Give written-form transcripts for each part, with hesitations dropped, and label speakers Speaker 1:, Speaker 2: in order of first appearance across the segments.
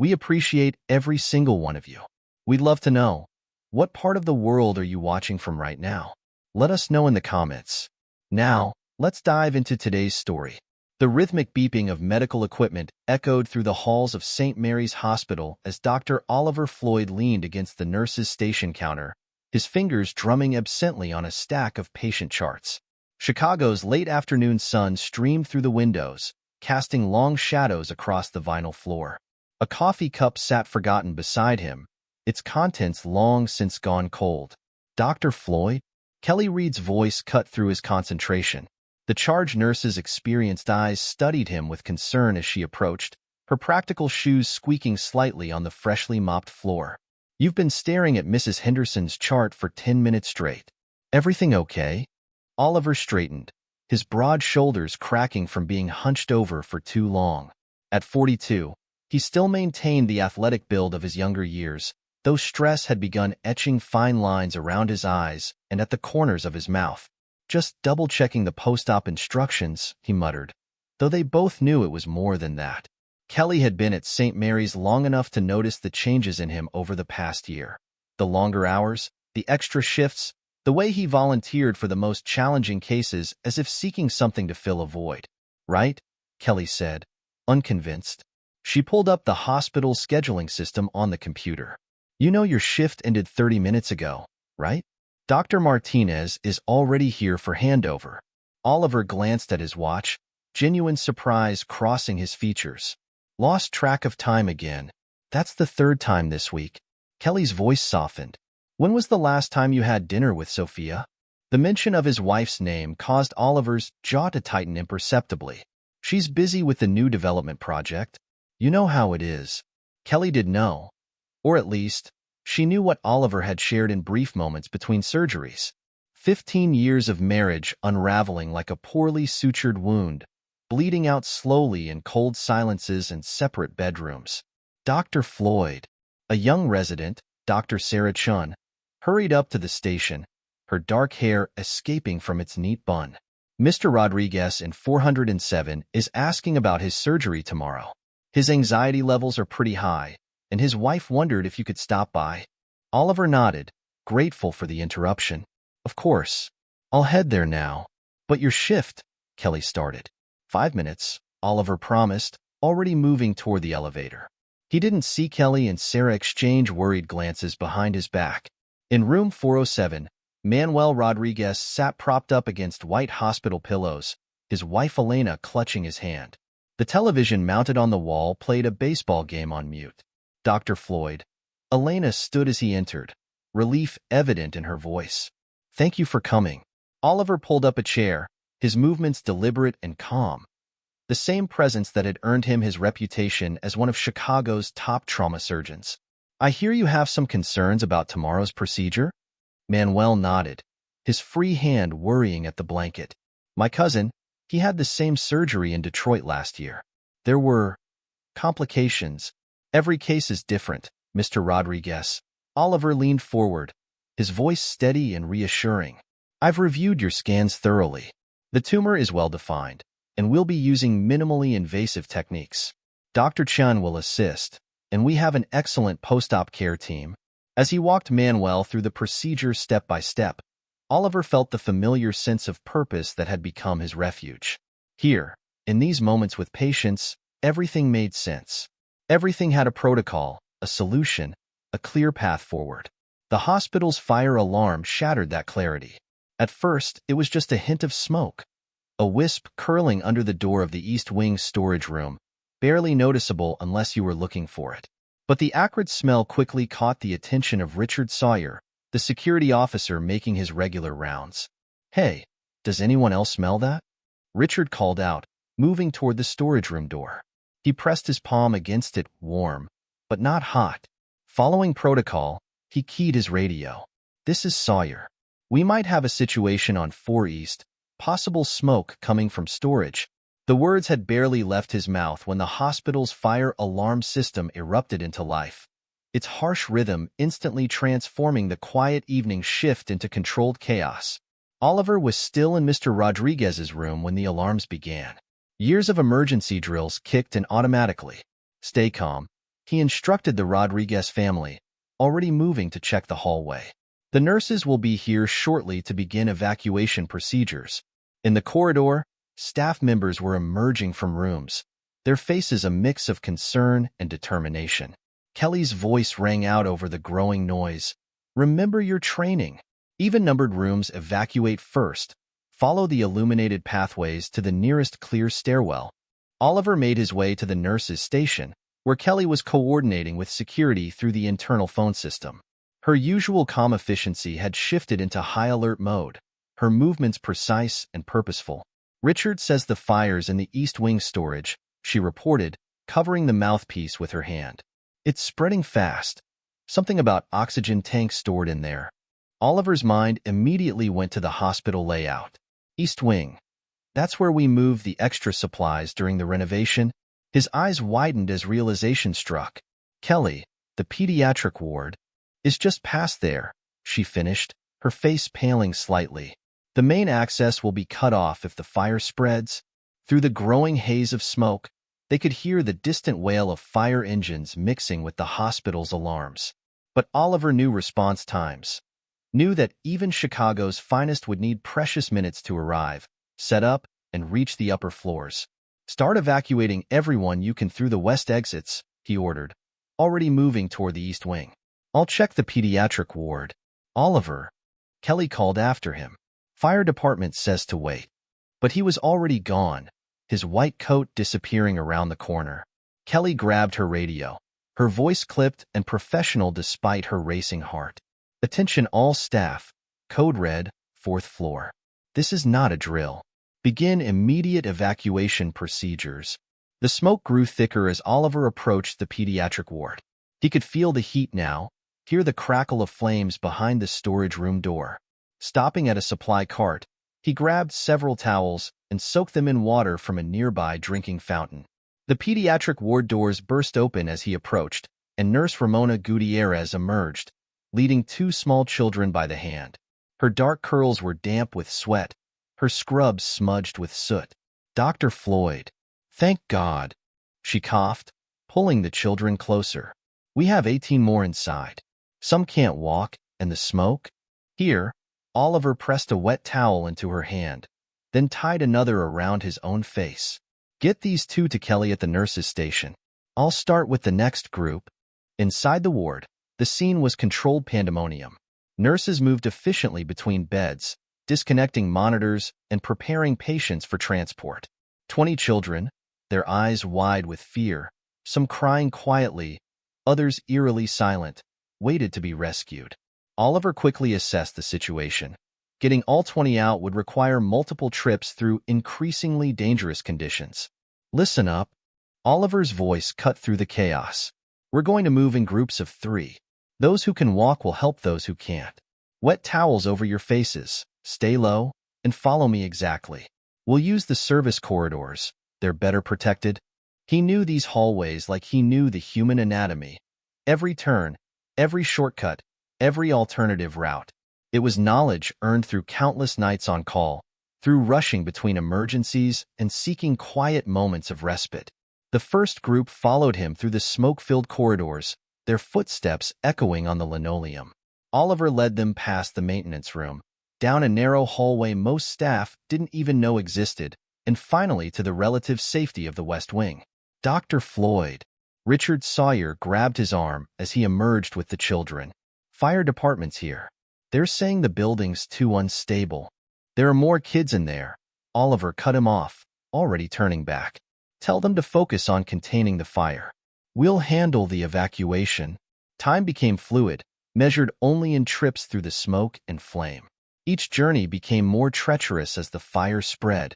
Speaker 1: We appreciate every single one of you. We'd love to know, what part of the world are you watching from right now? Let us know in the comments. Now, let's dive into today's story. The rhythmic beeping of medical equipment echoed through the halls of St. Mary's Hospital as Dr. Oliver Floyd leaned against the nurse's station counter, his fingers drumming absently on a stack of patient charts. Chicago's late afternoon sun streamed through the windows, casting long shadows across the vinyl floor. A coffee cup sat forgotten beside him, its contents long since gone cold. "Dr. Floyd?" Kelly Reed's voice cut through his concentration. The charge nurse's experienced eyes studied him with concern as she approached, her practical shoes squeaking slightly on the freshly mopped floor. "You've been staring at Mrs. Henderson's chart for 10 minutes straight. Everything okay?" Oliver straightened, his broad shoulders cracking from being hunched over for too long. At 42, he still maintained the athletic build of his younger years, though stress had begun etching fine lines around his eyes and at the corners of his mouth. "Just double-checking the post-op instructions," he muttered, though they both knew it was more than that. Kelly had been at St. Mary's long enough to notice the changes in him over the past year. The longer hours, the extra shifts, the way he volunteered for the most challenging cases as if seeking something to fill a void. "Right?" Kelly said, unconvinced. She pulled up the hospital scheduling system on the computer. "You know your shift ended 30 minutes ago, right? Dr. Martinez is already here for handover." Oliver glanced at his watch, genuine surprise crossing his features. "Lost track of time again. That's the third time this week." Kelly's voice softened. "When was the last time you had dinner with Sophia?" The mention of his wife's name caused Oliver's jaw to tighten imperceptibly. "She's busy with the new development project. You know how it is." Kelly did know, or at least, she knew what Oliver had shared in brief moments between surgeries. 15 years of marriage unraveling like a poorly sutured wound, bleeding out slowly in cold silences and separate bedrooms. Dr. Floyd, a young resident, Dr. Sarah Chun, hurried up to the station, her dark hair escaping from its neat bun. "Mr. Rodriguez in 407 is asking about his surgery tomorrow. His anxiety levels are pretty high, and his wife wondered if you could stop by." Oliver nodded, grateful for the interruption. "Of course. I'll head there now." "But your shift," Kelly started. 5 minutes, Oliver promised, already moving toward the elevator. He didn't see Kelly and Sarah exchange worried glances behind his back. In room 407, Manuel Rodriguez sat propped up against white hospital pillows, his wife Elena clutching his hand. The television mounted on the wall played a baseball game on mute. "Dr. Floyd." Elena stood as he entered, relief evident in her voice. "Thank you for coming." Oliver pulled up a chair, his movements deliberate and calm. The same presence that had earned him his reputation as one of Chicago's top trauma surgeons. "I hear you have some concerns about tomorrow's procedure?" Manuel nodded, his free hand worrying at the blanket. "My cousin, he had the same surgery in Detroit last year. There were complications. Every case is different, Mr. Rodriguez." Oliver leaned forward, his voice steady and reassuring. "I've reviewed your scans thoroughly. The tumor is well-defined, and we'll be using minimally invasive techniques. Dr. Chun will assist, and we have an excellent post-op care team." As he walked Manuel through the procedure step by step, Oliver felt the familiar sense of purpose that had become his refuge. Here, in these moments with patients, everything made sense. Everything had a protocol, a solution, a clear path forward. The hospital's fire alarm shattered that clarity. At first, it was just a hint of smoke, a wisp curling under the door of the East Wing storage room, barely noticeable unless you were looking for it. But the acrid smell quickly caught the attention of Richard Sawyer, the security officer making his regular rounds. "Hey, does anyone else smell that?" Richard called out, moving toward the storage room door. He pressed his palm against it, warm, but not hot. Following protocol, he keyed his radio. "This is Sawyer. We might have a situation on 4 East, possible smoke coming from storage." The words had barely left his mouth when the hospital's fire alarm system erupted into life, its harsh rhythm instantly transforming the quiet evening shift into controlled chaos. Oliver was still in Mr. Rodriguez's room when the alarms began. Years of emergency drills kicked in automatically. "Stay calm. He instructed the Rodriguez family, already moving to check the hallway. The nurses will be here shortly to begin evacuation procedures. In the corridor, staff members were emerging from rooms, their faces a mix of concern and determination. Kelly's voice rang out over the growing noise. Remember your training. Even-numbered rooms evacuate first. Follow the illuminated pathways to the nearest clear stairwell. Oliver made his way to the nurses' station, where Kelly was coordinating with security through the internal phone system. Her usual calm efficiency had shifted into high-alert mode, her movements precise and purposeful. Richard says the fire's in the East Wing storage, she reported, covering the mouthpiece with her hand. It's spreading fast. Something about oxygen tanks stored in there. Oliver's mind immediately went to the hospital layout. East Wing. That's where we moved the extra supplies during the renovation. His eyes widened as realization struck. Kelly, the pediatric ward, is just past there, she finished, her face paling slightly. The main access will be cut off if the fire spreads. Through the growing haze of smoke, they could hear the distant wail of fire engines mixing with the hospital's alarms. But Oliver knew response times. Knew that even Chicago's finest would need precious minutes to arrive, set up, and reach the upper floors. Start evacuating everyone you can through the west exits, he ordered, already moving toward the East Wing. I'll check the pediatric ward. Oliver, Kelly called after him. Fire department says to wait. But he was already gone, his white coat disappearing around the corner. Kelly grabbed her radio, her voice clipped and professional despite her racing heart. Attention all staff. Code red, 4th floor. This is not a drill. Begin immediate evacuation procedures. The smoke grew thicker as Oliver approached the pediatric ward. He could feel the heat now, hear the crackle of flames behind the storage room door. Stopping at a supply cart, he grabbed several towels and soaked them in water from a nearby drinking fountain. The pediatric ward doors burst open as he approached, and Nurse Ramona Gutierrez emerged, leading 2 small children by the hand. Her dark curls were damp with sweat, her scrubs smudged with soot. Dr. Floyd. Thank God. She coughed, pulling the children closer. We have 18 more inside. Some can't walk, and the smoke? Here, Oliver pressed a wet towel into her hand, then tied another around his own face. Get these 2 to Kelly at the nurses' station. I'll start with the next group. Inside the ward, the scene was controlled pandemonium. Nurses moved efficiently between beds, disconnecting monitors and preparing patients for transport. 20 children, their eyes wide with fear, some crying quietly, others eerily silent, waited to be rescued. Oliver quickly assessed the situation. Getting all 20 out would require multiple trips through increasingly dangerous conditions. Listen up. Oliver's voice cut through the chaos. We're going to move in groups of 3. Those who can walk will help those who can't. Wet towels over your faces, stay low, and follow me exactly. We'll use the service corridors. They're better protected. He knew these hallways like he knew the human anatomy. Every turn, every shortcut, every alternative route. It was knowledge earned through countless nights on call, through rushing between emergencies and seeking quiet moments of respite. The first group followed him through the smoke-filled corridors, their footsteps echoing on the linoleum. Oliver led them past the maintenance room, down a narrow hallway most staff didn't even know existed, and finally to the relative safety of the West Wing. Dr. Floyd. Richard Sawyer grabbed his arm as he emerged with the children. Fire department's here. They're saying the building's too unstable. There are more kids in there. Oliver cut him off, already turning back. Tell them to focus on containing the fire. We'll handle the evacuation. Time became fluid, measured only in trips through the smoke and flame. Each journey became more treacherous as the fire spread,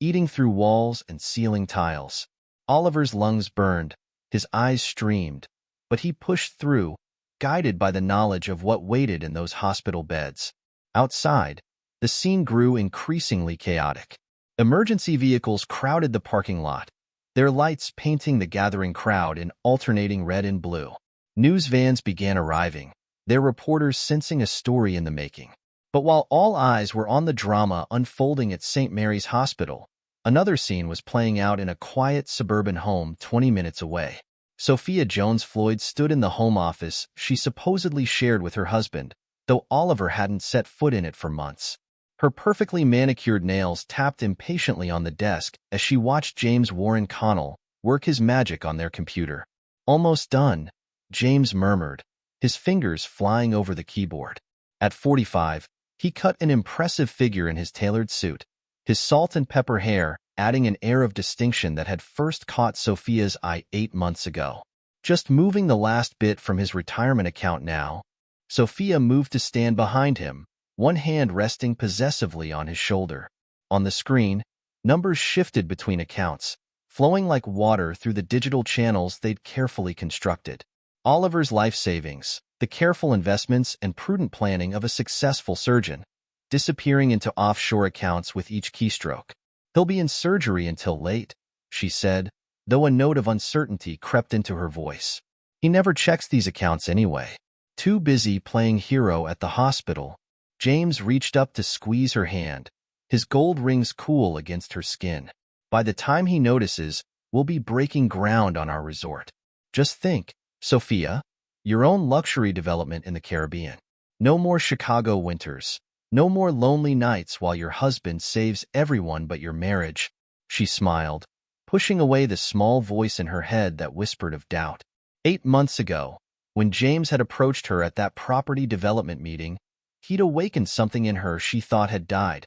Speaker 1: eating through walls and ceiling tiles. Oliver's lungs burned, his eyes streamed, but he pushed through, guided by the knowledge of what waited in those hospital beds. Outside, the scene grew increasingly chaotic. Emergency vehicles crowded the parking lot, their lights painting the gathering crowd in alternating red and blue. News vans began arriving, their reporters sensing a story in the making. But while all eyes were on the drama unfolding at St. Mary's Hospital, another scene was playing out in a quiet suburban home 20 minutes away. Sophia Jones-Floyd stood in the home office she supposedly shared with her husband, though Oliver hadn't set foot in it for months. Her perfectly manicured nails tapped impatiently on the desk as she watched James Warren Connell work his magic on their computer. "Almost done," James murmured, his fingers flying over the keyboard. At 45, he cut an impressive figure in his tailored suit, his salt and pepper hair adding an air of distinction that had first caught Sophia's eye 8 months ago. Just moving the last bit from his retirement account now, Sophia moved to stand behind him, one hand resting possessively on his shoulder. On the screen, numbers shifted between accounts, flowing like water through the digital channels they'd carefully constructed. Oliver's life savings, the careful investments and prudent planning of a successful surgeon, disappearing into offshore accounts with each keystroke. "He'll be in surgery until late," she said, though a note of uncertainty crept into her voice. "He never checks these accounts anyway." Too busy playing hero at the hospital, James reached up to squeeze her hand, his gold rings cool against her skin. "By the time he notices, we'll be breaking ground on our resort. Just think, Sophia, your own luxury development in the Caribbean. No more Chicago winters. No more lonely nights while your husband saves everyone but your marriage." She smiled, pushing away the small voice in her head that whispered of doubt. 8 months ago, when James had approached her at that property development meeting, he'd awakened something in her she thought had died.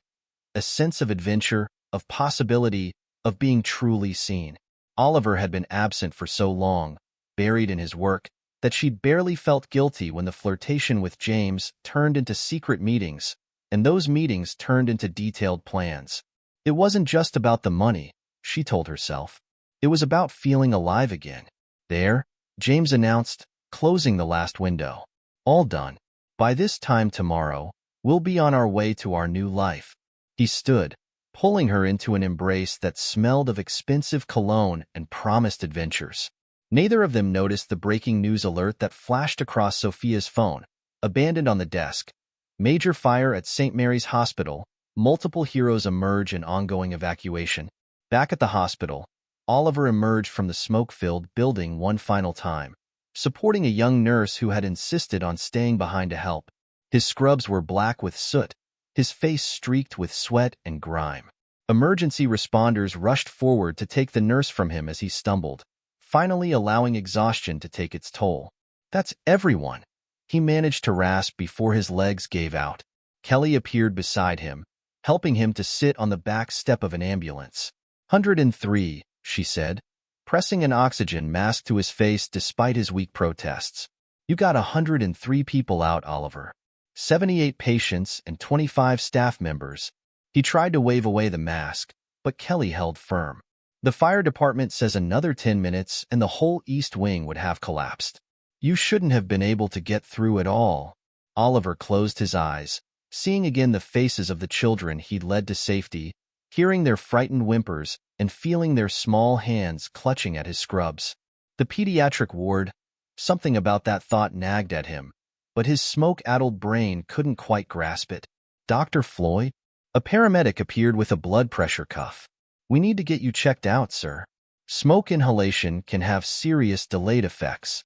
Speaker 1: A sense of adventure, of possibility, of being truly seen. Oliver had been absent for so long, buried in his work, that she'd barely felt guilty when the flirtation with James turned into secret meetings, and those meetings turned into detailed plans. It wasn't just about the money, she told herself. It was about feeling alive again. "There," James announced, closing the last window. "All done. By this time tomorrow, we'll be on our way to our new life." He stood, pulling her into an embrace that smelled of expensive cologne and promised adventures. Neither of them noticed the breaking news alert that flashed across Sophia's phone, abandoned on the desk. "Major fire at St. Mary's Hospital. Multiple heroes emerge in ongoing evacuation." Back at the hospital, Oliver emerged from the smoke-filled building one final time, supporting a young nurse who had insisted on staying behind to help. His scrubs were black with soot, his face streaked with sweat and grime. Emergency responders rushed forward to take the nurse from him as he stumbled, finally allowing exhaustion to take its toll. "That's everyone," he managed to rasp before his legs gave out. Kelly appeared beside him, helping him to sit on the back step of an ambulance. "103, she said, pressing an oxygen mask to his face despite his weak protests. "You got 103 people out, Oliver. 78 patients and 25 staff members." He tried to wave away the mask, but Kelly held firm. "The fire department says another 10 minutes and the whole East Wing would have collapsed. You shouldn't have been able to get through at all." Oliver closed his eyes, seeing again the faces of the children he'd led to safety, hearing their frightened whimpers and feeling their small hands clutching at his scrubs. The pediatric ward, something about that thought nagged at him, but his smoke-addled brain couldn't quite grasp it. "Dr. Floyd?" A paramedic appeared with a blood pressure cuff. "We need to get you checked out, sir. Smoke inhalation can have serious delayed effects."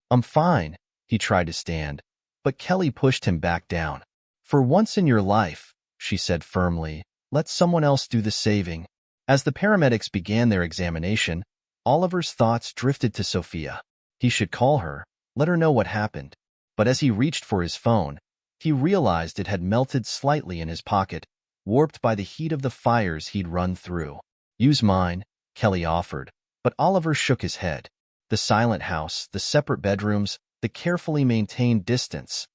Speaker 1: "I'm fine." He tried to stand, but Kelly pushed him back down. "For once in your life," she said firmly, "let someone else do the saving." As the paramedics began their examination, Oliver's thoughts drifted to Sophia. He should call her, let her know what happened. But as he reached for his phone, he realized it had melted slightly in his pocket, warped by the heat of the fires he'd run through. "Use mine," Kelly offered, but Oliver shook his head. The silent house, the separate bedrooms, the carefully maintained distance.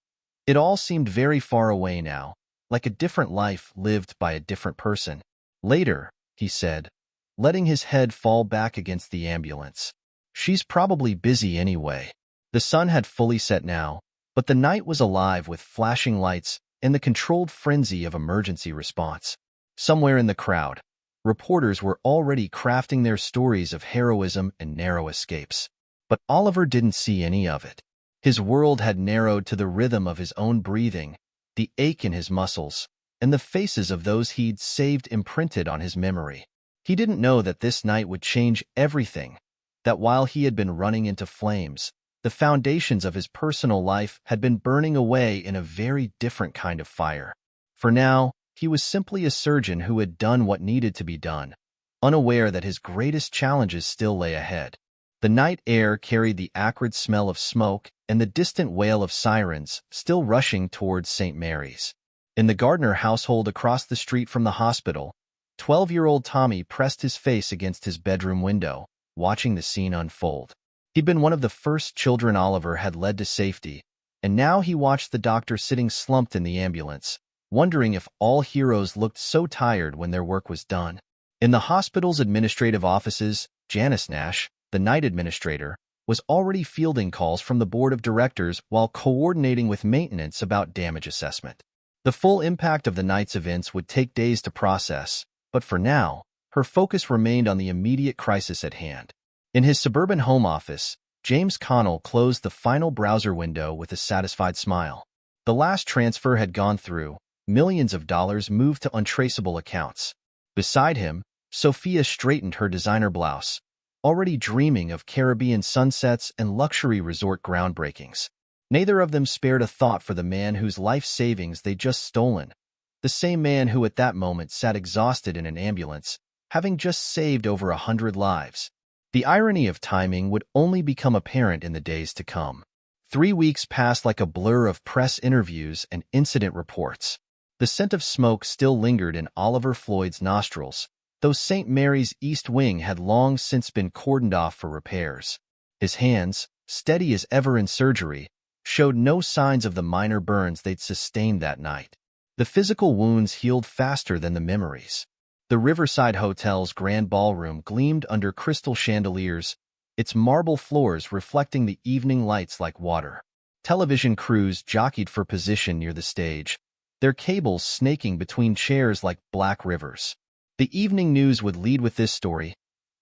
Speaker 1: It all seemed very far away now, like a different life lived by a different person. "Later," he said, letting his head fall back against the ambulance. "She's probably busy anyway." The sun had fully set now, but the night was alive with flashing lights and the controlled frenzy of emergency response. Somewhere in the crowd, reporters were already crafting their stories of heroism and narrow escapes. But Oliver didn't see any of it. His world had narrowed to the rhythm of his own breathing, the ache in his muscles, and the faces of those he'd saved imprinted on his memory. He didn't know that this night would change everything, that while he had been running into flames, the foundations of his personal life had been burning away in a very different kind of fire. For now, he was simply a surgeon who had done what needed to be done, unaware that his greatest challenges still lay ahead. The night air carried the acrid smell of smoke and the distant wail of sirens still rushing towards St. Mary's. In the Gardner household across the street from the hospital, 12-year-old Tommy pressed his face against his bedroom window, watching the scene unfold. He'd been one of the first children Oliver had led to safety, and now he watched the doctor sitting slumped in the ambulance, wondering if all heroes looked so tired when their work was done. In the hospital's administrative offices, Janice Nash, the night administrator, was already fielding calls from the board of directors while coordinating with maintenance about damage assessment. The full impact of the night's events would take days to process, but for now, her focus remained on the immediate crisis at hand. In his suburban home office, James Connell closed the final browser window with a satisfied smile. The last transfer had gone through, millions of dollars moved to untraceable accounts. Beside him, Sophia straightened her designer blouse, already dreaming of Caribbean sunsets and luxury resort groundbreakings. Neither of them spared a thought for the man whose life savings they'd just stolen, the same man who at that moment sat exhausted in an ambulance, having just saved over 100 lives. The irony of timing would only become apparent in the days to come. 3 weeks passed like a blur of press interviews and incident reports. The scent of smoke still lingered in Oliver Floyd's nostrils, though St. Mary's East Wing had long since been cordoned off for repairs. His hands, steady as ever in surgery, showed no signs of the minor burns they'd sustained that night. The physical wounds healed faster than the memories. The Riverside Hotel's grand ballroom gleamed under crystal chandeliers, its marble floors reflecting the evening lights like water. Television crews jockeyed for position near the stage, their cables snaking between chairs like black rivers. The evening news would lead with this story.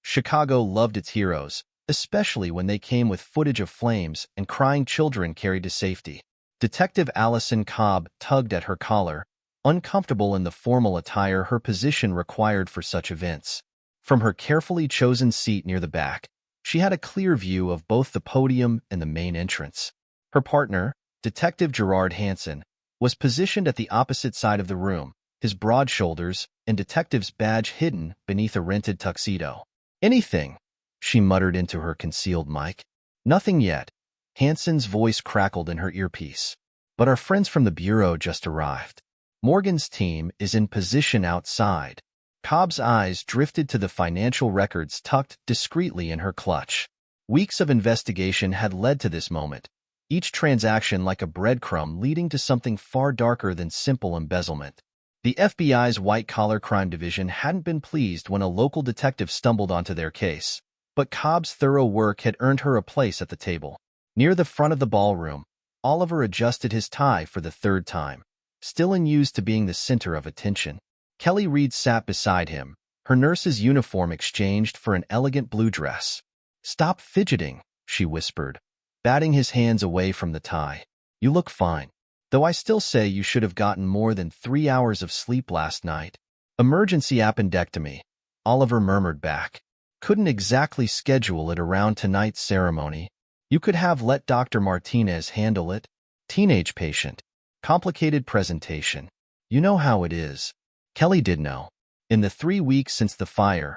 Speaker 1: Chicago loved its heroes, especially when they came with footage of flames and crying children carried to safety. Detective Allison Cobb tugged at her collar, uncomfortable in the formal attire her position required for such events. From her carefully chosen seat near the back, she had a clear view of both the podium and the main entrance. Her partner, Detective Gerard Hansen, was positioned at the opposite side of the room, his broad shoulders and detective's badge hidden beneath a rented tuxedo. "Anything," she muttered into her concealed mic. "Nothing yet." Hansen's voice crackled in her earpiece. "But our friends from the Bureau just arrived. Morgan's team is in position outside." Cobb's eyes drifted to the financial records tucked discreetly in her clutch. Weeks of investigation had led to this moment, each transaction like a breadcrumb leading to something far darker than simple embezzlement. The FBI's white-collar crime division hadn't been pleased when a local detective stumbled onto their case, but Cobb's thorough work had earned her a place at the table. Near the front of the ballroom, Oliver adjusted his tie for the third time, still unused to being the center of attention. Kelly Reed sat beside him, her nurse's uniform exchanged for an elegant blue dress. "Stop fidgeting," she whispered, batting his hands away from the tie. "You look fine. Though I still say you should have gotten more than 3 hours of sleep last night." "Emergency appendectomy," Oliver murmured back. "Couldn't exactly schedule it around tonight's ceremony. You could have let Dr. Martinez handle it." "Teenage patient. Complicated presentation. You know how it is." Kelly did know. In the 3 weeks since the fire,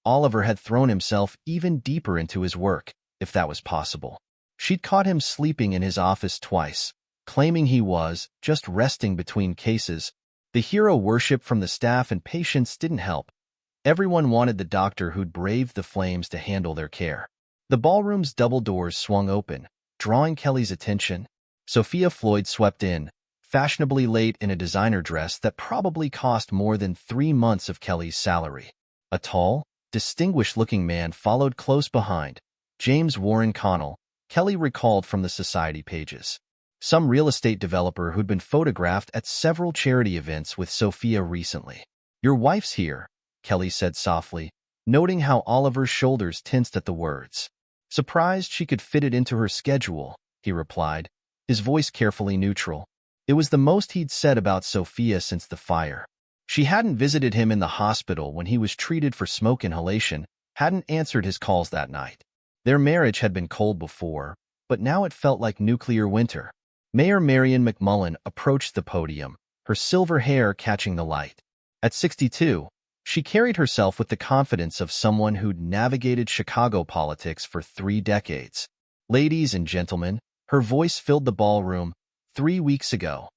Speaker 1: Oliver had thrown himself even deeper into his work, if that was possible. She'd caught him sleeping in his office twice, claiming he was just resting between cases. The hero worship from the staff and patients didn't help. Everyone wanted the doctor who'd braved the flames to handle their care. The ballroom's double doors swung open, drawing Kelly's attention. Sophia Floyd swept in, fashionably late in a designer dress that probably cost more than 3 months of Kelly's salary. A tall, distinguished-looking man followed close behind, James Warren Connell, Kelly recalled from the society pages. Some real estate developer who'd been photographed at several charity events with Sophia recently. "Your wife's here," Kelly said softly, noting how Oliver's shoulders tensed at the words. "Surprised she could fit it into her schedule," he replied, his voice carefully neutral. It was the most he'd said about Sophia since the fire. She hadn't visited him in the hospital when he was treated for smoke inhalation, hadn't answered his calls that night. Their marriage had been cold before, but now it felt like nuclear winter. Mayor Marion McMullen approached the podium, her silver hair catching the light. At 62, she carried herself with the confidence of someone who'd navigated Chicago politics for 3 decades. Ladies and gentlemen, her voice filled the ballroom. 3 weeks ago,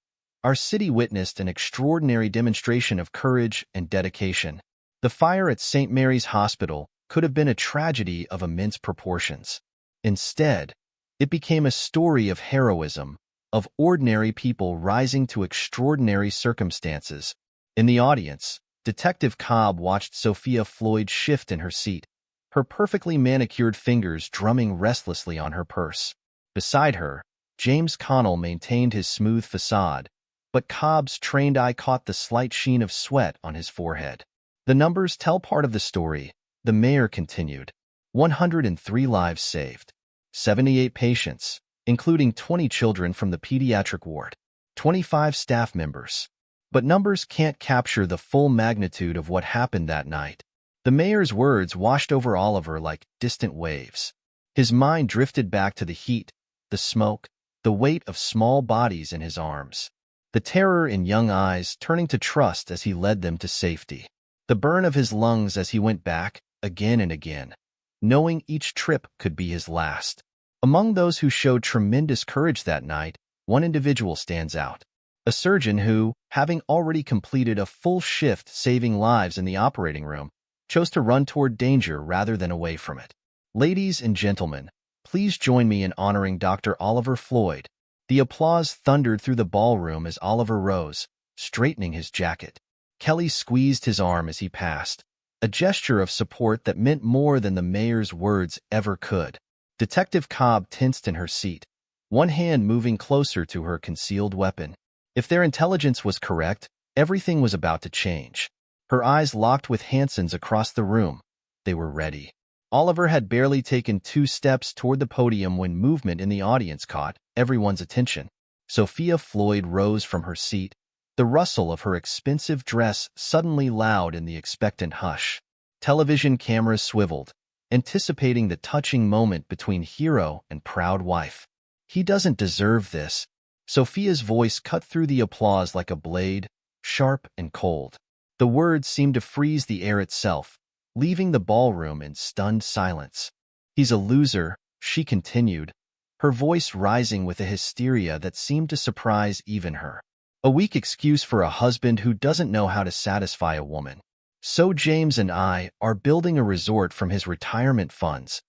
Speaker 1: our city witnessed an extraordinary demonstration of courage and dedication. The fire at St. Mary's Hospital could have been a tragedy of immense proportions. Instead, it became a story of heroism, of ordinary people rising to extraordinary circumstances. In the audience, Detective Cobb watched Sophia Floyd shift in her seat, her perfectly manicured fingers drumming restlessly on her purse. Beside her, James Connell maintained his smooth facade, but Cobb's trained eye caught the slight sheen of sweat on his forehead. The numbers tell part of the story, the mayor continued. 103 lives saved. 78 patients, including 20 children from the pediatric ward. 25 staff members. But numbers can't capture the full magnitude of what happened that night. The mayor's words washed over Oliver like distant waves. His mind drifted back to the heat, the smoke, the weight of small bodies in his arms. The terror in young eyes turning to trust as he led them to safety. The burn of his lungs as he went back, again and again, knowing each trip could be his last. Among those who showed tremendous courage that night, one individual stands out. A surgeon who, having already completed a full shift saving lives in the operating room, chose to run toward danger rather than away from it. Ladies and gentlemen, please join me in honoring Dr. Oliver Floyd. The applause thundered through the ballroom as Oliver rose, straightening his jacket. Kelly squeezed his arm as he passed, a gesture of support that meant more than the mayor's words ever could. Detective Cobb tensed in her seat, one hand moving closer to her concealed weapon. If their intelligence was correct, everything was about to change. Her eyes locked with Hanson's across the room. They were ready. Oliver had barely taken 2 steps toward the podium when movement in the audience caught everyone's attention. Sophia Floyd rose from her seat, the rustle of her expensive dress suddenly loud in the expectant hush. Television cameras swiveled, anticipating the touching moment between hero and proud wife. He doesn't deserve this. Sophia's voice cut through the applause like a blade, sharp and cold. The words seemed to freeze the air itself, leaving the ballroom in stunned silence. He's a loser, she continued, her voice rising with a hysteria that seemed to surprise even her. A weak excuse for a husband who doesn't know how to satisfy a woman. So James and I are building a resort from his retirement funds.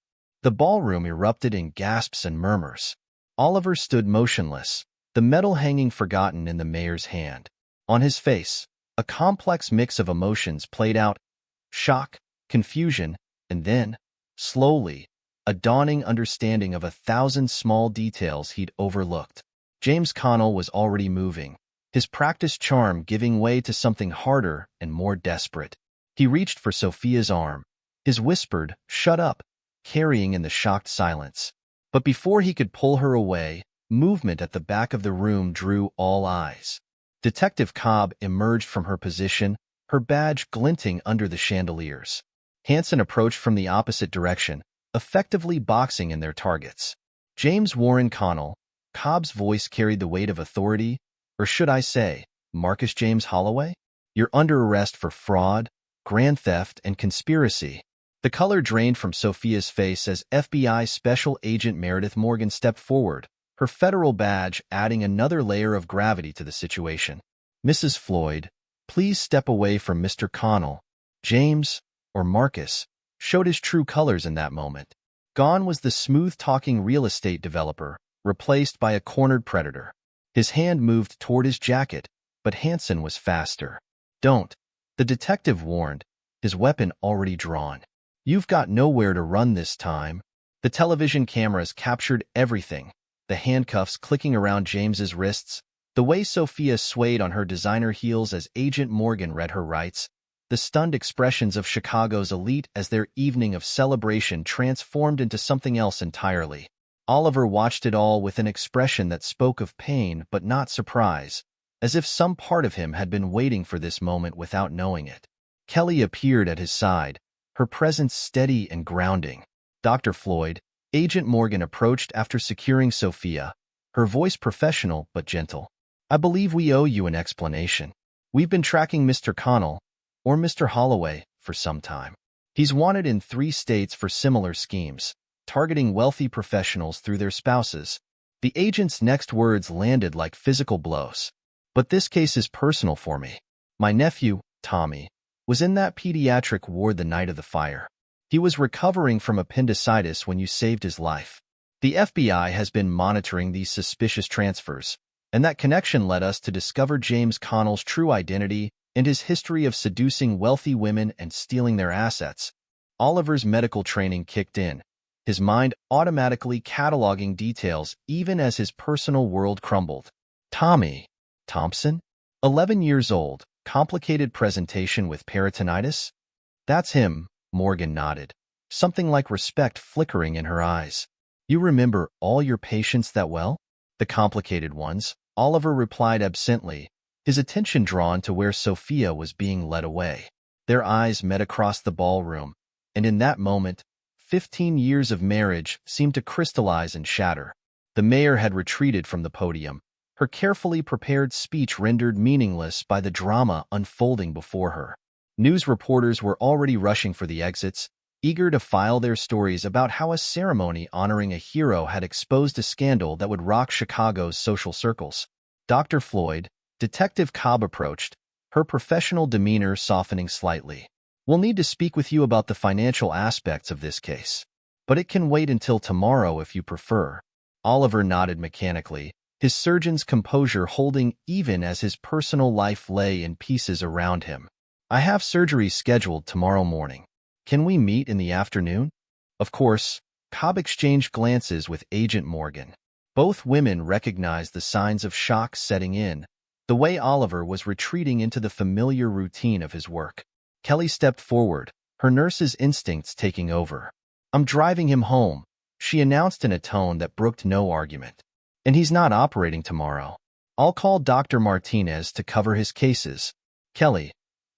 Speaker 1: The ballroom erupted in gasps and murmurs. Oliver stood motionless, the medal hanging forgotten in the mayor's hand. On his face, a complex mix of emotions played out: shock, confusion, and then, slowly, a dawning understanding of 1,000 small details he'd overlooked. James Connell was already moving, his practiced charm giving way to something harder and more desperate. He reached for Sophia's arm, his whispered, "Shut up," carrying in the shocked silence. But before he could pull her away, movement at the back of the room drew all eyes. Detective Cobb emerged from her position, her badge glinting under the chandeliers. Hanson approached from the opposite direction, effectively boxing in their targets. James Warren Connell, Cobb's voice carried the weight of authority, or should I say, Marcus James Holloway? You're under arrest for fraud, grand theft, and conspiracy. The color drained from Sophia's face as FBI Special Agent Meredith Morgan stepped forward, her federal badge adding another layer of gravity to the situation. Mrs. Floyd, please step away from Mr. Connell. James, or Marcus, showed his true colors in that moment. Gone was the smooth-talking real estate developer, replaced by a cornered predator. His hand moved toward his jacket, but Hanson was faster. Don't, the detective warned, his weapon already drawn. You've got nowhere to run this time. The television cameras captured everything, the handcuffs clicking around James's wrists, the way Sophia swayed on her designer heels as Agent Morgan read her rights, the stunned expressions of Chicago's elite as their evening of celebration transformed into something else entirely. Oliver watched it all with an expression that spoke of pain but not surprise, as if some part of him had been waiting for this moment without knowing it. Kelly appeared at his side, her presence steady and grounding. Dr. Floyd, Agent Morgan approached after securing Sophia, her voice professional but gentle. I believe we owe you an explanation. We've been tracking Mr. Connell, or Mr. Holloway, for some time. He's wanted in 3 states for similar schemes, targeting wealthy professionals through their spouses. The agent's next words landed like physical blows. But this case is personal for me. My nephew, Tommy, was in that pediatric ward the night of the fire. He was recovering from appendicitis when you saved his life. The FBI has been monitoring these suspicious transfers, and that connection led us to discover James Connell's true identity and his history of seducing wealthy women and stealing their assets. Oliver's medical training kicked in, his mind automatically cataloging details even as his personal world crumbled. Tommy Thompson, 11 years old, complicated presentation with peritonitis? That's him, Morgan nodded, something like respect flickering in her eyes. You remember all your patients that well? The complicated ones, Oliver replied absently, his attention drawn to where Sophia was being led away. Their eyes met across the ballroom, and in that moment, 15 years of marriage seemed to crystallize and shatter. The mayor had retreated from the podium, her carefully prepared speech rendered meaningless by the drama unfolding before her. News reporters were already rushing for the exits, eager to file their stories about how a ceremony honoring a hero had exposed a scandal that would rock Chicago's social circles. Dr. Floyd, Detective Cobb approached, her professional demeanor softening slightly. We'll need to speak with you about the financial aspects of this case, but it can wait until tomorrow if you prefer. Oliver nodded mechanically, his surgeon's composure holding even as his personal life lay in pieces around him. I have surgery scheduled tomorrow morning. Can we meet in the afternoon? Of course. Cobb exchanged glances with Agent Morgan. Both women recognized the signs of shock setting in, the way Oliver was retreating into the familiar routine of his work. Kelly stepped forward, her nurse's instincts taking over. I'm driving him home, she announced in a tone that brooked no argument. And he's not operating tomorrow. I'll call Dr. Martinez to cover his cases. Kelly,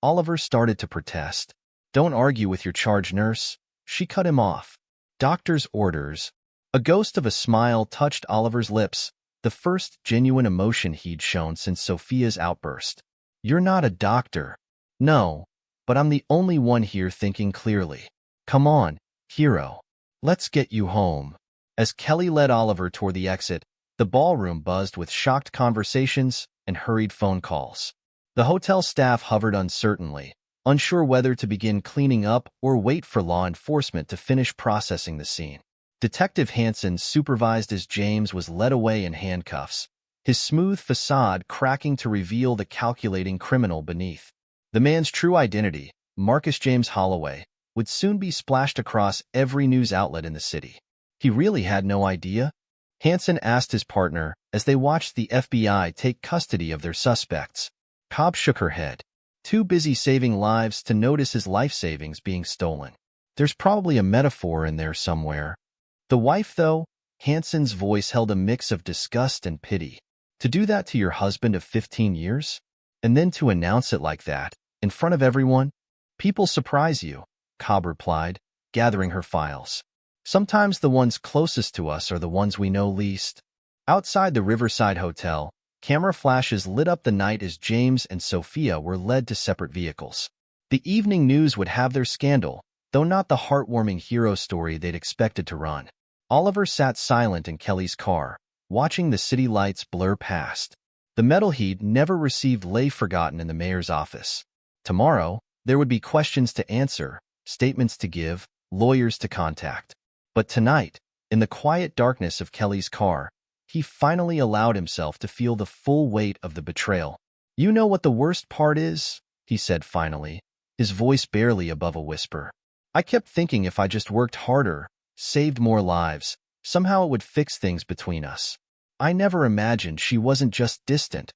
Speaker 1: Oliver started to protest. Don't argue with your charge nurse. She cut him off. Doctor's orders. A ghost of a smile touched Oliver's lips, the first genuine emotion he'd shown since Sophia's outburst. You're not a doctor. No, but I'm the only one here thinking clearly. Come on, hero. Let's get you home. As Kelly led Oliver toward the exit, the ballroom buzzed with shocked conversations and hurried phone calls. The hotel staff hovered uncertainly, unsure whether to begin cleaning up or wait for law enforcement to finish processing the scene. Detective Hansen supervised as James was led away in handcuffs, his smooth facade cracking to reveal the calculating criminal beneath. The man's true identity, Marcus James Holloway, would soon be splashed across every news outlet in the city. He really had no idea? Hansen asked his partner as they watched the FBI take custody of their suspects. Cobb shook her head, too busy saving lives to notice his life savings being stolen. There's probably a metaphor in there somewhere. The wife, though, Hansen's voice held a mix of disgust and pity. To do that to your husband of 15 years? And then to announce it like that, in front of everyone? People surprise you, Cobb replied, gathering her files. Sometimes the ones closest to us are the ones we know least. Outside the Riverside Hotel, camera flashes lit up the night as James and Sophia were led to separate vehicles. The evening news would have their scandal, though not the heartwarming hero story they'd expected to run. Oliver sat silent in Kelly's car, watching the city lights blur past. The medal he'd never received lay forgotten in the mayor's office. Tomorrow, there would be questions to answer, statements to give, lawyers to contact. But tonight, in the quiet darkness of Kelly's car, he finally allowed himself to feel the full weight of the betrayal. You know what the worst part is? He said finally, his voice barely above a whisper. I kept thinking if I just worked harder, saved more lives, somehow it would fix things between us. I never imagined she wasn't just distant.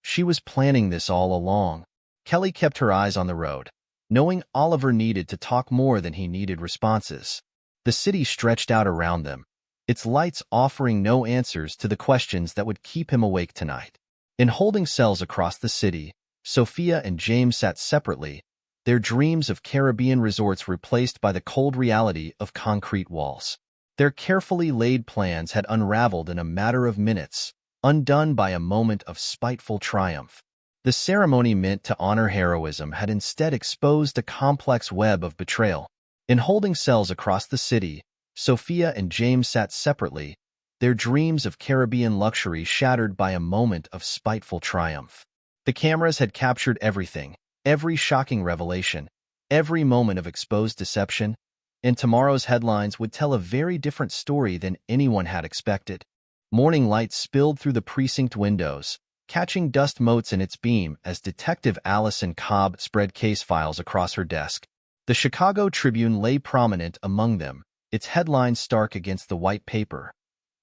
Speaker 1: She was planning this all along. Kelly kept her eyes on the road, knowing Oliver needed to talk more than he needed responses. The city stretched out around them, its lights offering no answers to the questions that would keep him awake tonight. In holding cells across the city, Sophia and James sat separately, their dreams of Caribbean resorts replaced by the cold reality of concrete walls. Their carefully laid plans had unraveled in a matter of minutes, undone by a moment of spiteful triumph. The ceremony meant to honor heroism had instead exposed a complex web of betrayal. In holding cells across the city, Sophia and James sat separately, their dreams of Caribbean luxury shattered by a moment of spiteful triumph. The cameras had captured everything, every shocking revelation, every moment of exposed deception, and tomorrow's headlines would tell a very different story than anyone had expected. Morning light spilled through the precinct windows, catching dust motes in its beam as Detective Allison Cobb spread case files across her desk. The Chicago Tribune lay prominent among them, its headline stark against the white paper.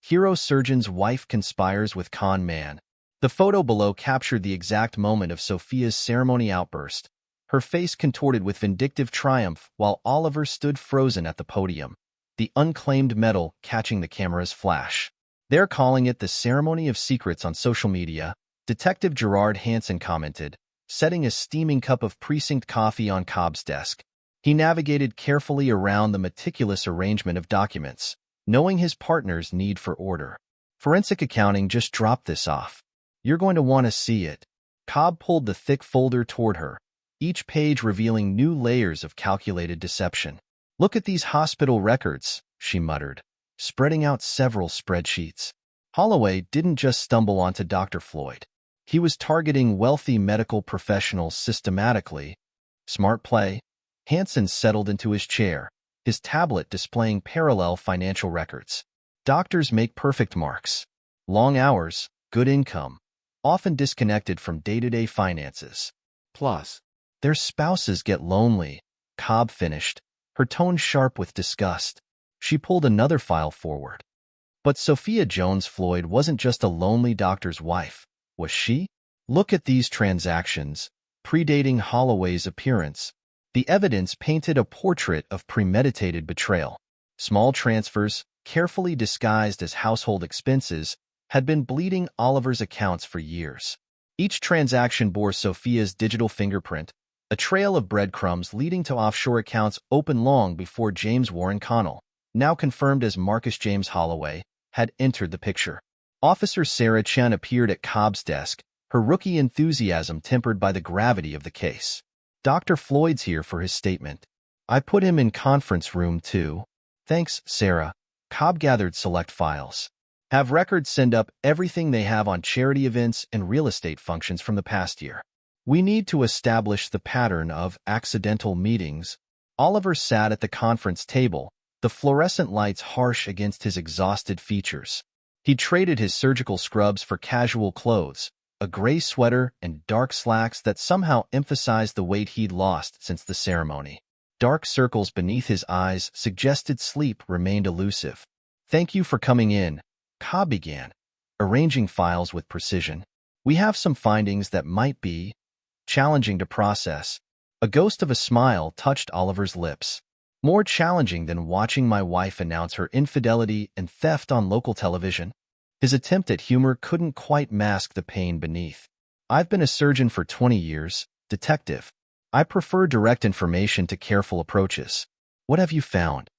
Speaker 1: Hero surgeon's wife conspires with con man. The photo below captured the exact moment of Sophia's ceremony outburst, her face contorted with vindictive triumph while Oliver stood frozen at the podium, the unclaimed medal catching the camera's flash. They're calling it the ceremony of secrets on social media, Detective Gerard Hansen commented, setting a steaming cup of precinct coffee on Cobb's desk. He navigated carefully around the meticulous arrangement of documents, knowing his partner's need for order. Forensic accounting just dropped this off. You're going to want to see it. Cobb pulled the thick folder toward her, each page revealing new layers of calculated deception. Look at these hospital records, she muttered, spreading out several spreadsheets. Holloway didn't just stumble onto Dr. Floyd. He was targeting wealthy medical professionals systematically. Smart play. Hansen settled into his chair, his tablet displaying parallel financial records. Doctors make perfect marks. Long hours, good income, often disconnected from day-to-day finances. Plus, their spouses get lonely, Cobb finished, her tone sharp with disgust. She pulled another file forward. But Sophia Jones Floyd wasn't just a lonely doctor's wife, was she? Look at these transactions, predating Holloway's appearance. The evidence painted a portrait of premeditated betrayal. Small transfers, carefully disguised as household expenses, had been bleeding Oliver's accounts for years. Each transaction bore Sophia's digital fingerprint, a trail of breadcrumbs leading to offshore accounts open long before James Warren Connell, now confirmed as Marcus James Holloway, had entered the picture. Officer Sarah Chen appeared at Cobb's desk, her rookie enthusiasm tempered by the gravity of the case. Dr. Floyd's here for his statement. I put him in conference room 2. Thanks, Sarah. Cobb gathered select files. Have records send up everything they have on charity events and real estate functions from the past year. We need to establish the pattern of accidental meetings. Oliver sat at the conference table, the fluorescent lights harsh against his exhausted features. He traded his surgical scrubs for casual clothes, a gray sweater and dark slacks that somehow emphasized the weight he'd lost since the ceremony. Dark circles beneath his eyes suggested sleep remained elusive. Thank you for coming in, Cobb began, arranging files with precision. We have some findings that might be challenging to process. A ghost of a smile touched Oliver's lips. More challenging than watching my wife announce her infidelity and theft on local television. His attempt at humor couldn't quite mask the pain beneath. I've been a surgeon for 20 years, detective. I prefer direct information to careful approaches. What have you found?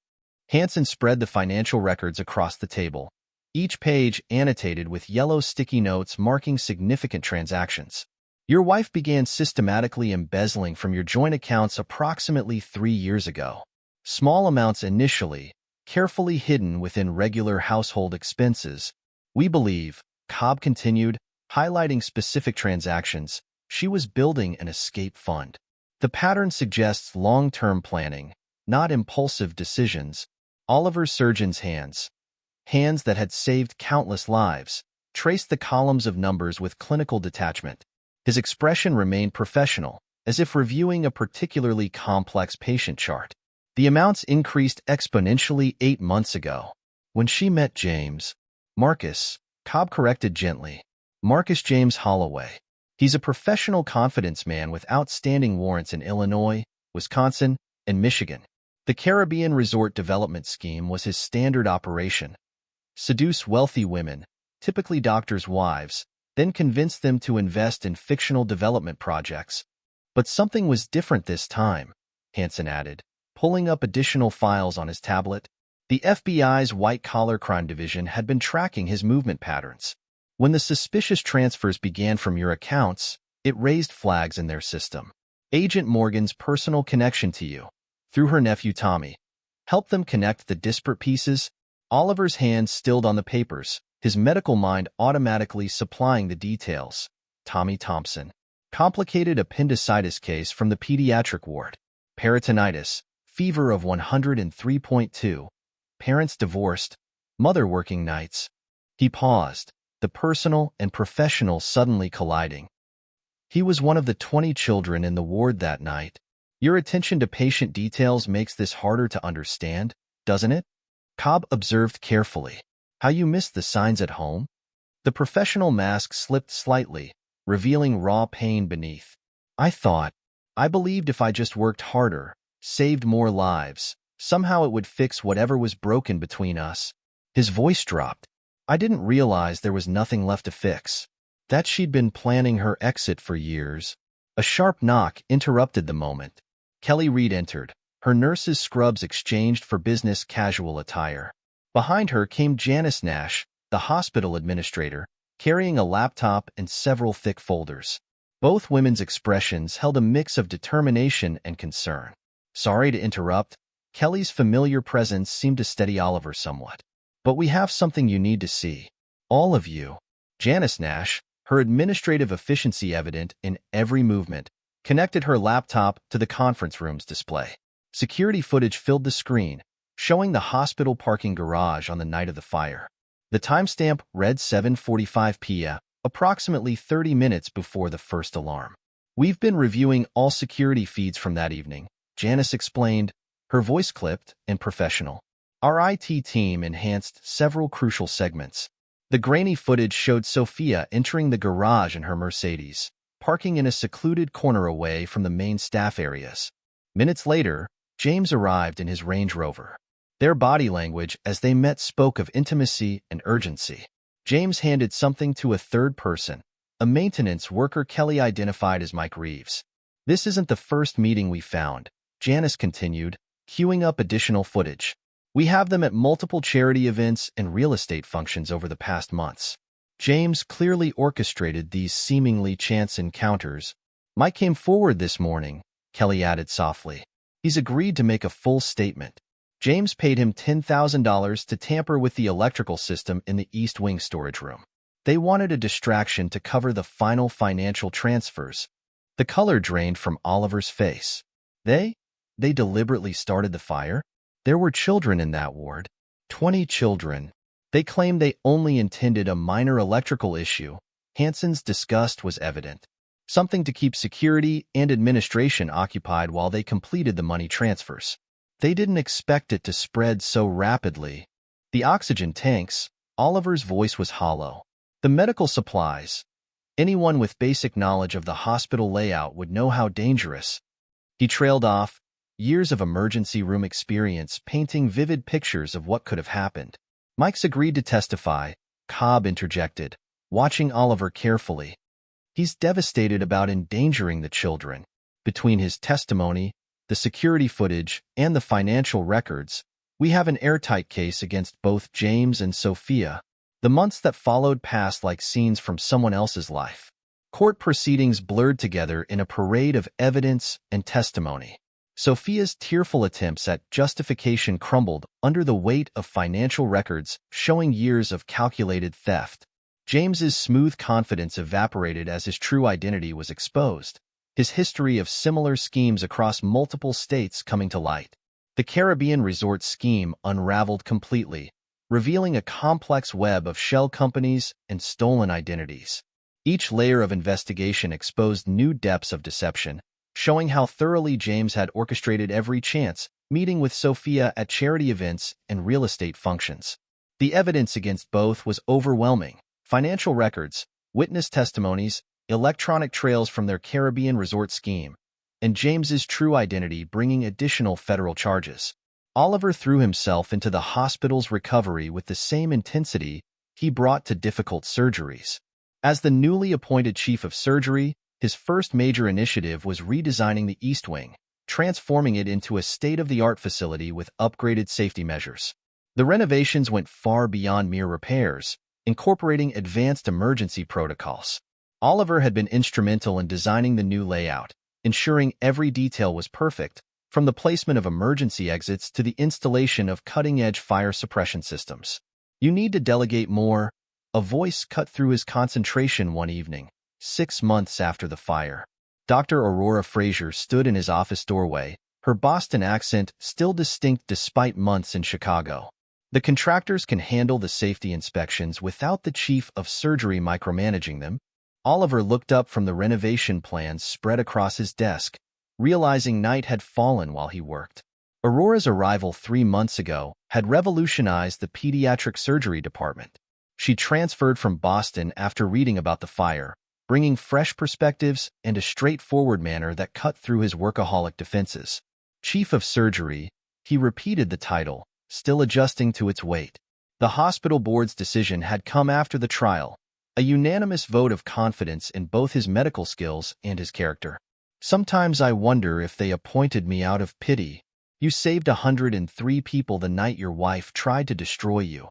Speaker 1: Hansen spread the financial records across the table, each page annotated with yellow sticky notes marking significant transactions. Your wife began systematically embezzling from your joint accounts approximately 3 years ago. Small amounts initially, carefully hidden within regular household expenses. We believe, Cobb continued, highlighting specific transactions, she was building an escape fund. The pattern suggests long-term planning, not impulsive decisions. Oliver Surgeon's hands that had saved countless lives, traced the columns of numbers with clinical detachment. His expression remained professional, as if reviewing a particularly complex patient chart. The amounts increased exponentially 8 months ago. When she met James, Marcus, Cobb corrected gently, Marcus James Holloway. He's a professional confidence man with outstanding warrants in Illinois, Wisconsin, and Michigan. The Caribbean Resort Development Scheme was his standard operation. Seduce wealthy women, typically doctors' wives, then convince them to invest in fictional development projects. But something was different this time, Hansen added, pulling up additional files on his tablet. The FBI's white-collar crime division had been tracking his movement patterns. When the suspicious transfers began from your accounts, it raised flags in their system. Agent Morgan's personal connection to you, through her nephew Tommy, helped them connect the disparate pieces. Oliver's hands stilled on the papers, his medical mind automatically supplying the details. Tommy Thompson. Complicated appendicitis case from the pediatric ward. Peritonitis. Fever of 103.2. Parents divorced. Mother working nights. He paused, the personal and professional suddenly colliding. He was one of the 20 children in the ward that night. Your attention to patient details makes this harder to understand, doesn't it? Cobb observed carefully. How you missed the signs at home? The professional mask slipped slightly, revealing raw pain beneath. I believed if I just worked harder, saved more lives, somehow it would fix whatever was broken between us. His voice dropped. I didn't realize there was nothing left to fix. That she'd been planning her exit for years. A sharp knock interrupted the moment. Kelly Reed entered, her nurse's scrubs exchanged for business casual attire. Behind her came Janice Nash, the hospital administrator, carrying a laptop and several thick folders. Both women's expressions held a mix of determination and concern. Sorry to interrupt. Kelly's familiar presence seemed to steady Oliver somewhat. But we have something you need to see. All of you. Janice Nash, her administrative efficiency evident in every movement, connected her laptop to the conference room's display. Security footage filled the screen, showing the hospital parking garage on the night of the fire. The timestamp read 7:45 p.m., approximately 30 minutes before the first alarm. We've been reviewing all security feeds from that evening, Janice explained, her voice clipped and professional. Our IT team enhanced several crucial segments. The grainy footage showed Sophia entering the garage in her Mercedes, parking in a secluded corner away from the main staff areas. Minutes later, James arrived in his Range Rover. Their body language as they met spoke of intimacy and urgency. James handed something to a third person, a maintenance worker Kelly identified as Mike Reeves. This isn't the first meeting we found, Janice continued, queuing up additional footage. We have them at multiple charity events and real estate functions over the past months. James clearly orchestrated these seemingly chance encounters. Mike came forward this morning, Kelly added softly. He's agreed to make a full statement. James paid him $10,000 to tamper with the electrical system in the East Wing storage room. They wanted a distraction to cover the final financial transfers. The color drained from Oliver's face. They deliberately started the fire? There were children in that ward. 20 children. They claimed they only intended a minor electrical issue. Hanson's disgust was evident. Something to keep security and administration occupied while they completed the money transfers. They didn't expect it to spread so rapidly. The oxygen tanks, Oliver's voice was hollow. The medical supplies. Anyone with basic knowledge of the hospital layout would know how dangerous. He trailed off, years of emergency room experience painting vivid pictures of what could have happened. Mike's agreed to testify, Cobb interjected, watching Oliver carefully. He's devastated about endangering the children. Between his testimony, the security footage, and the financial records, we have an airtight case against both James and Sophia. The months that followed passed like scenes from someone else's life. Court proceedings blurred together in a parade of evidence and testimony. Sophia's tearful attempts at justification crumbled under the weight of financial records showing years of calculated theft. James's smooth confidence evaporated as his true identity was exposed, his history of similar schemes across multiple states coming to light. The Caribbean resort scheme unraveled completely, revealing a complex web of shell companies and stolen identities. Each layer of investigation exposed new depths of deception, showing how thoroughly James had orchestrated every chance meeting with Sophia at charity events and real estate functions. The evidence against both was overwhelming. Financial records, witness testimonies, electronic trails from their Caribbean resort scheme, and James's true identity bringing additional federal charges. Oliver threw himself into the hospital's recovery with the same intensity he brought to difficult surgeries. As the newly appointed chief of surgery, his first major initiative was redesigning the East Wing, transforming it into a state-of-the-art facility with upgraded safety measures. The renovations went far beyond mere repairs, incorporating advanced emergency protocols. Oliver had been instrumental in designing the new layout, ensuring every detail was perfect, from the placement of emergency exits to the installation of cutting-edge fire suppression systems. "You need to delegate more," a voice cut through his concentration one evening, 6 months after the fire. Dr. Aurora Fraser stood in his office doorway, her Boston accent still distinct despite months in Chicago. "The contractors can handle the safety inspections without the chief of surgery micromanaging them." Oliver looked up from the renovation plans spread across his desk, realizing night had fallen while he worked. Aurora's arrival 3 months ago had revolutionized the pediatric surgery department. She transferred from Boston after reading about the fire, bringing fresh perspectives and a straightforward manner that cut through his workaholic defenses. Chief of Surgery, he repeated the title, still adjusting to its weight. The hospital board's decision had come after the trial, a unanimous vote of confidence in both his medical skills and his character. "Sometimes I wonder if they appointed me out of pity. You saved 103 people the night your wife tried to destroy you."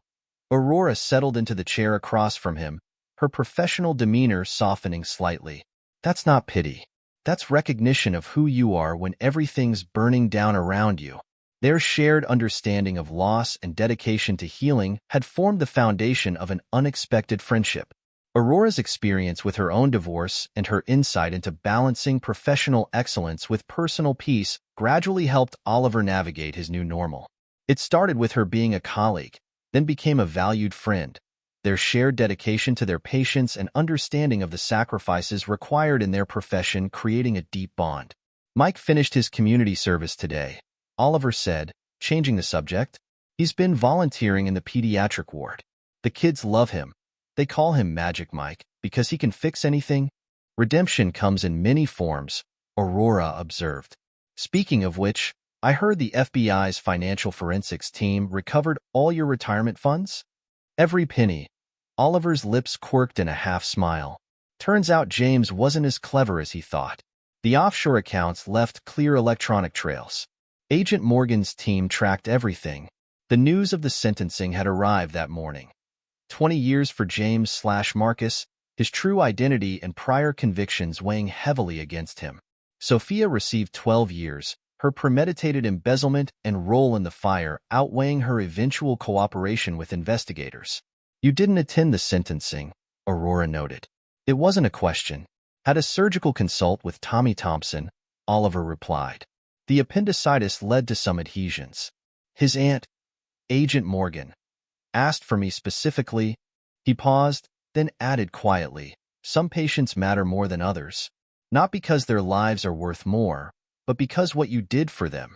Speaker 1: Aurora settled into the chair across from him, her professional demeanor softening slightly. "That's not pity. That's recognition of who you are when everything's burning down around you." Their shared understanding of loss and dedication to healing had formed the foundation of an unexpected friendship. Aurora's experience with her own divorce and her insight into balancing professional excellence with personal peace gradually helped Oliver navigate his new normal. It started with her being a colleague, then became a valued friend, their shared dedication to their patients and understanding of the sacrifices required in their profession creating a deep bond. "Mike finished his community service today," Oliver said, changing the subject. "He's been volunteering in the pediatric ward. The kids love him. They call him Magic Mike because he can fix anything." "Redemption comes in many forms," Aurora observed. "Speaking of which, I heard the FBI's financial forensics team recovered all your retirement funds?" "Every penny." Oliver's lips quirked in a half-smile. Turns out James wasn't as clever as he thought. The offshore accounts left clear electronic trails. Agent Morgan's team tracked everything. The news of the sentencing had arrived that morning. 20 years for James/Marcus, his true identity and prior convictions weighing heavily against him. Sophia received 12 years, her premeditated embezzlement and role in the fire outweighing her eventual cooperation with investigators. "You didn't attend the sentencing," Aurora noted. "It wasn't a question. Had a surgical consult with Tommy Thompson," Oliver replied. "The appendicitis led to some adhesions. His aunt, Agent Morgan, asked for me specifically." He paused, then added quietly, "Some patients matter more than others. Not because their lives are worth more, but because what you did for them.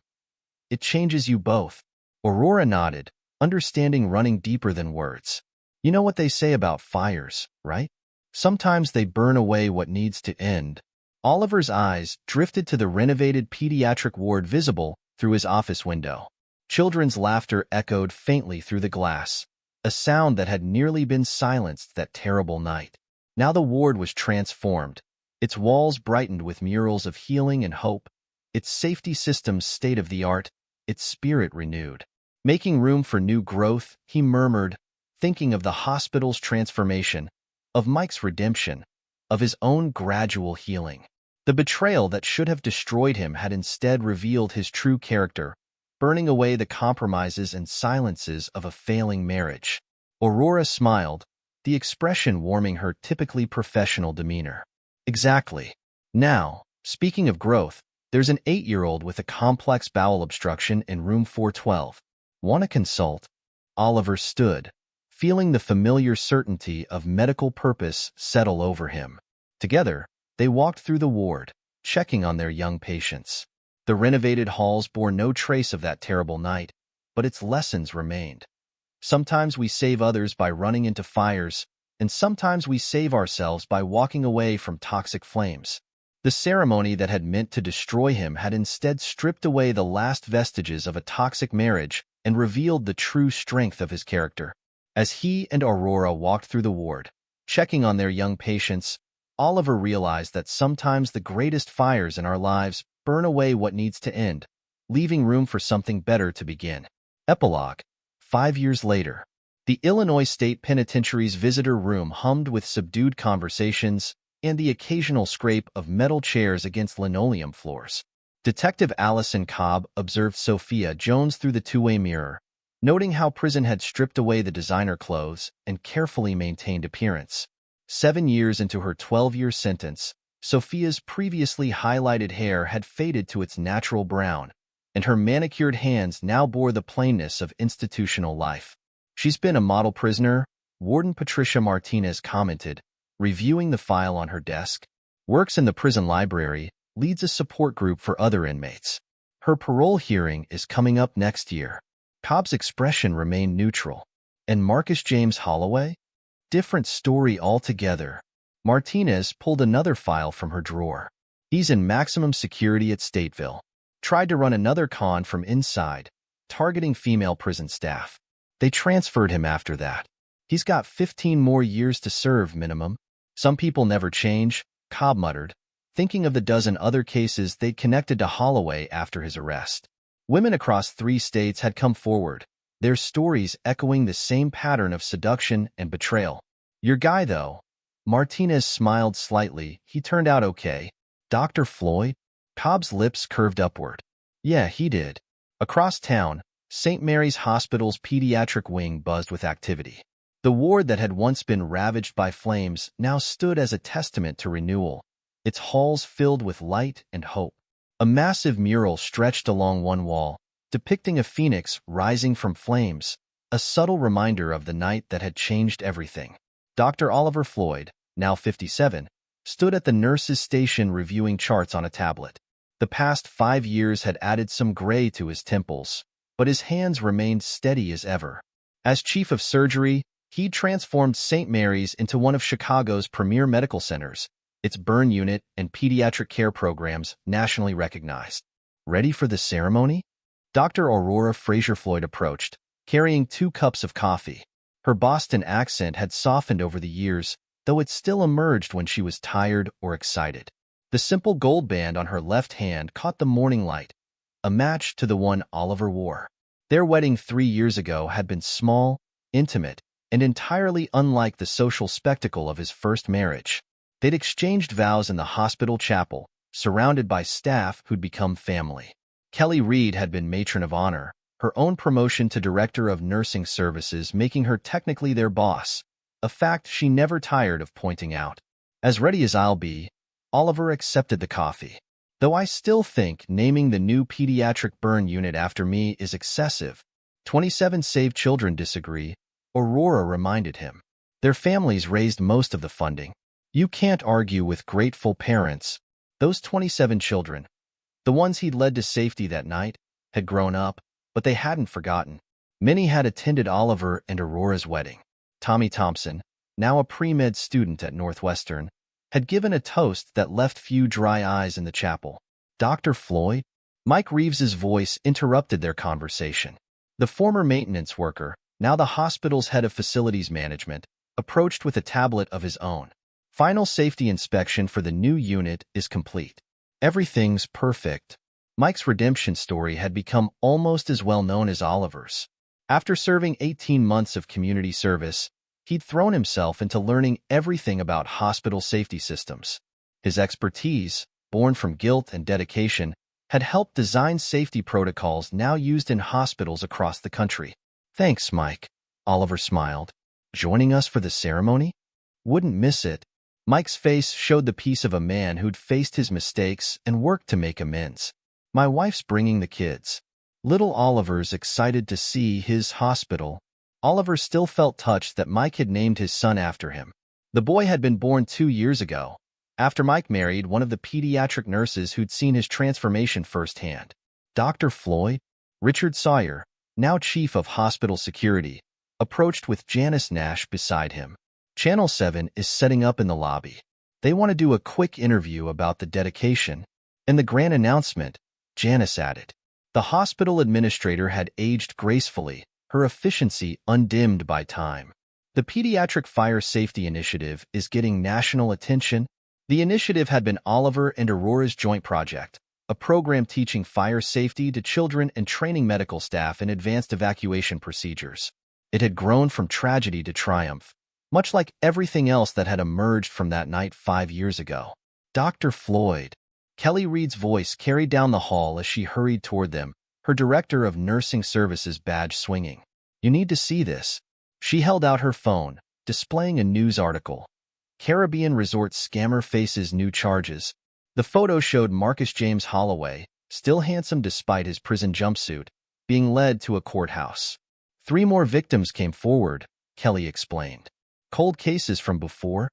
Speaker 1: It changes you both." Aurora nodded, understanding running deeper than words. "You know what they say about fires, right? Sometimes they burn away what needs to end." Oliver's eyes drifted to the renovated pediatric ward visible through his office window. Children's laughter echoed faintly through the glass, a sound that had nearly been silenced that terrible night. Now the ward was transformed, its walls brightened with murals of healing and hope, its safety systems state-of-the-art, its spirit renewed. Making room for new growth, he murmured, thinking of the hospital's transformation, of Mike's redemption, of his own gradual healing. The betrayal that should have destroyed him had instead revealed his true character, burning away the compromises and silences of a failing marriage. Aurora smiled, the expression warming her typically professional demeanor. "Exactly. Now, speaking of growth, there's an 8-year-old with a complex bowel obstruction in room 412. Want to consult?" Oliver stood, feeling the familiar certainty of medical purpose settle over him. Together, they walked through the ward, checking on their young patients. The renovated halls bore no trace of that terrible night, but its lessons remained. Sometimes we save others by running into fires, and sometimes we save ourselves by walking away from toxic flames. The ceremony that had meant to destroy him had instead stripped away the last vestiges of a toxic marriage and revealed the true strength of his character. As he and Aurora walked through the ward, checking on their young patients, Oliver realized that sometimes the greatest fires in our lives burn away what needs to end, leaving room for something better to begin. Epilogue. 5 years later, the Illinois State Penitentiary's visitor room hummed with subdued conversations and the occasional scrape of metal chairs against linoleum floors. Detective Allison Cobb observed Sophia Jones through the two-way mirror, noting how prison had stripped away the designer clothes and carefully maintained appearance. 7 years into her 12-year sentence, Sophia's previously highlighted hair had faded to its natural brown, and her manicured hands now bore the plainness of institutional life. "She's been a model prisoner," Warden Patricia Martinez commented, reviewing the file on her desk. "Works in the prison library, leads a support group for other inmates. Her parole hearing is coming up next year." Cobb's expression remained neutral. "And Marcus James Holloway? Different story altogether." Martinez pulled another file from her drawer. "He's in maximum security at Stateville. Tried to run another con from inside, targeting female prison staff. They transferred him after that. He's got 15 more years to serve minimum." "Some people never change," Cobb muttered, thinking of the dozen other cases they'd connected to Holloway after his arrest. Women across 3 states had come forward, their stories echoing the same pattern of seduction and betrayal. "Your guy, though?" Martinez smiled slightly. "He turned out okay." "Dr. Floyd?" Cobb's lips curved upward. "Yeah, he did." Across town, St. Mary's Hospital's pediatric wing buzzed with activity. The ward that had once been ravaged by flames now stood as a testament to renewal, its halls filled with light and hope. A massive mural stretched along one wall, depicting a phoenix rising from flames, a subtle reminder of the night that had changed everything. Dr. Oliver Floyd, now 57, stood at the nurse's station reviewing charts on a tablet. The past 5 years had added some gray to his temples, but his hands remained steady as ever. As chief of surgery, he'd transformed St. Mary's into one of Chicago's premier medical centers, its burn unit and pediatric care programs nationally recognized. "Ready for the ceremony?" Dr. Aurora Fraser Floyd approached, carrying 2 cups of coffee. Her Boston accent had softened over the years, though it still emerged when she was tired or excited. The simple gold band on her left hand caught the morning light, a match to the one Oliver wore. Their wedding 3 years ago had been small, intimate, and entirely unlike the social spectacle of his first marriage. They'd exchanged vows in the hospital chapel, surrounded by staff who'd become family. Kelly Reed had been matron of honor, her own promotion to director of nursing services making her technically their boss, a fact she never tired of pointing out. "As ready as I'll be," Oliver accepted the coffee. "Though I still think naming the new pediatric burn unit after me is excessive." 27 Save Children disagree, Aurora reminded him. Their families raised most of the funding. You can't argue with grateful parents. Those 27 children, the ones he'd led to safety that night, had grown up, but they hadn't forgotten. Many had attended Oliver and Aurora's wedding. Tommy Thompson, now a pre-med student at Northwestern, had given a toast that left few dry eyes in the chapel. "Dr. Floyd?" Mike Reeves's voice interrupted their conversation. The former maintenance worker, now the hospital's head of facilities management, approached with a tablet of his own. "Final safety inspection for the new unit is complete. Everything's perfect." Mike's redemption story had become almost as well known as Oliver's. After serving 18 months of community service, he'd thrown himself into learning everything about hospital safety systems. His expertise, born from guilt and dedication, had helped design safety protocols now used in hospitals across the country. "Thanks, Mike," Oliver smiled. "Joining us for the ceremony?" "Wouldn't miss it." Mike's face showed the peace of a man who'd faced his mistakes and worked to make amends. "My wife's bringing the kids." Little Oliver's excited to see his hospital. Oliver still felt touched that Mike had named his son after him. The boy had been born 2 years ago, after Mike married one of the pediatric nurses who'd seen his transformation firsthand. "Dr. Floyd?" Richard Sawyer, now chief of hospital security, approached with Janice Nash beside him. "Channel 7 is setting up in the lobby. They want to do a quick interview about the dedication and the grand announcement," Janice added. The hospital administrator had aged gracefully, her efficiency undimmed by time. "The Pediatric Fire Safety Initiative is getting national attention." The initiative had been Oliver and Aurora's joint project, a program teaching fire safety to children and training medical staff in advanced evacuation procedures. It had grown from tragedy to triumph, much like everything else that had emerged from that night 5 years ago. Dr. Floyd. Kelly Reed's voice carried down the hall as she hurried toward them, her director of nursing services badge swinging. You need to see this. She held out her phone, displaying a news article. Caribbean resort scammer faces new charges. The photo showed Marcus James Holloway, still handsome despite his prison jumpsuit, being led to a courthouse. 3 more victims came forward, Kelly explained. Cold cases from before?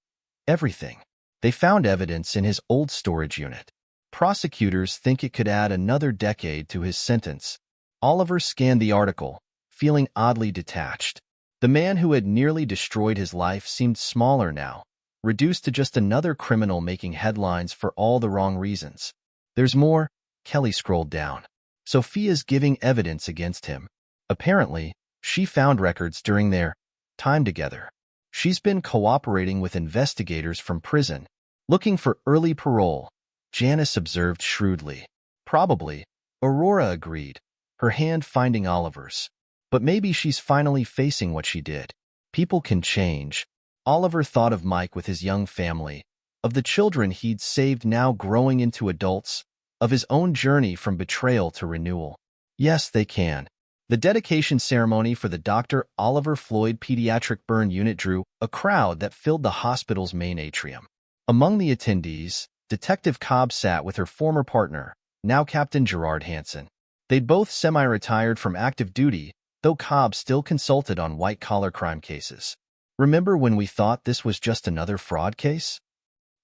Speaker 1: Everything. They found evidence in his old storage unit. Prosecutors think it could add another decade to his sentence. Oliver scanned the article, feeling oddly detached. The man who had nearly destroyed his life seemed smaller now, reduced to just another criminal making headlines for all the wrong reasons. There's more. Kelly scrolled down. Sophia's giving evidence against him. Apparently, she found records during their time together. She's been cooperating with investigators from prison, looking for early parole, Janice observed shrewdly. Probably, Aurora agreed, her hand finding Oliver's. But maybe she's finally facing what she did. People can change. Oliver thought of Mike with his young family, of the children he'd saved now growing into adults, of his own journey from betrayal to renewal. Yes, they can. The dedication ceremony for the Dr. Oliver Floyd Pediatric Burn Unit drew a crowd that filled the hospital's main atrium. Among the attendees, Detective Cobb sat with her former partner, now Captain Gerard Hansen. They'd both semi-retired from active duty, though Cobb still consulted on white-collar crime cases. Remember when we thought this was just another fraud case?